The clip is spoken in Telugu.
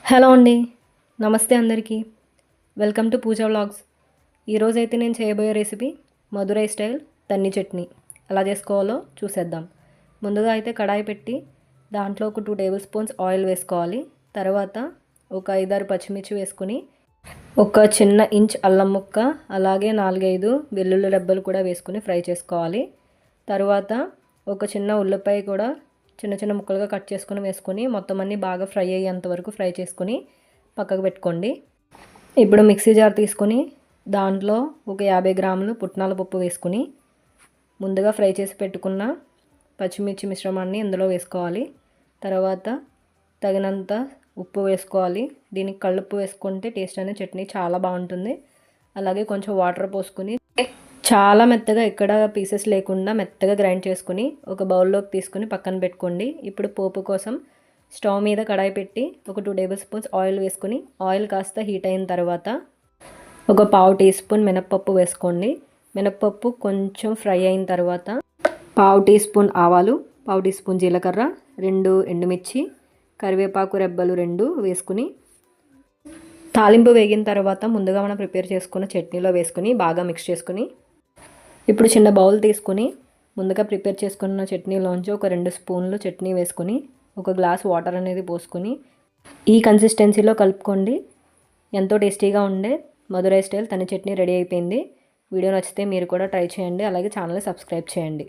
హలో అండి. నమస్తే అందరికీ. Welcome to Pooja vlogs. ఈరోజైతే నేను చేయబోయే రెసిపీ మధురై స్టైల్ తన్ని చట్నీ. ఎలా చేసుకోవాలో చూసేద్దాం. ముందుగా అయితే కడాయి పెట్టి దాంట్లో ఒక 2 టేబుల్ స్పూన్స్ ఆయిల్ వేసుకోవాలి. తర్వాత ఒక 5-6 పచ్చిమిర్చి వేసుకుని ఒక చిన్న ఇంచ్ అల్లం ముక్క, అలాగే 4-5 వెల్లుల్లి రెబ్బలు కూడా వేసుకుని ఫ్రై చేసుకోవాలి. తర్వాత ఒక చిన్న ఉల్లిపాయ కూడా చిన్న చిన్న ముక్కలుగా కట్ చేసుకుని వేసుకొని మొత్తం అన్నీ బాగా ఫ్రై అయ్యేంత వరకు ఫ్రై చేసుకుని పక్కకు పెట్టుకోండి. ఇప్పుడు మిక్సీ జార్ తీసుకొని దాంట్లో ఒక 50 గ్రాములు పుట్నాల పప్పు వేసుకుని ముందుగా ఫ్రై చేసి పెట్టుకున్న పచ్చిమిర్చి మిశ్రమాన్ని ఇందులో వేసుకోవాలి. తర్వాత తగినంత ఉప్పు వేసుకోవాలి. దీనికి కల్లుప్పు వేసుకుంటే టేస్ట్ అనేది చట్నీ చాలా బాగుంటుంది. అలాగే కొంచెం వాటర్ పోసుకుని చాలా మెత్తగా ఎక్కడ పీసెస్ లేకుండా మెత్తగా గ్రైండ్ చేసుకుని ఒక బౌల్లోకి తీసుకుని పక్కన పెట్టుకోండి. ఇప్పుడు పోపు కోసం స్టవ్ మీద కడాయి పెట్టి ఒక 2 టేబుల్ స్పూన్స్ ఆయిల్ వేసుకుని ఆయిల్ కాస్త హీట్ అయిన తర్వాత ఒక 1/2 టీ స్పూన్ మినప్పప్పు వేసుకోండి. మినప్పప్పు కొంచెం ఫ్రై అయిన తర్వాత 1/2 టీ స్పూన్ ఆవాలు, 1/2 టీ స్పూన్ జీలకర్ర, 2 ఎండుమిర్చి, కరివేపాకు రెబ్బలు 2 వేసుకుని తాలింపు వేగిన తర్వాత ముందుగా మనం ప్రిపేర్ చేసుకున్న చట్నీలో వేసుకుని బాగా మిక్స్ చేసుకుని ఇప్పుడు చిన్న బౌల్ తీసుకుని ముందుగా ప్రిపేర్ చేసుకున్న చట్నీలోంచి ఒక 2 స్పూన్లు చట్నీ వేసుకుని ఒక గ్లాస్ వాటర్ అనేది పోసుకుని ఈ కన్సిస్టెన్సీలో కలుపుకోండి. ఎంతో టేస్టీగా ఉండే మధురై స్టైల్ తని చట్నీ రెడీ అయిపోయింది. వీడియో నచ్చితే మీరు కూడా ట్రై చేయండి. అలాగే ఛానల్ని సబ్స్క్రైబ్ చేయండి.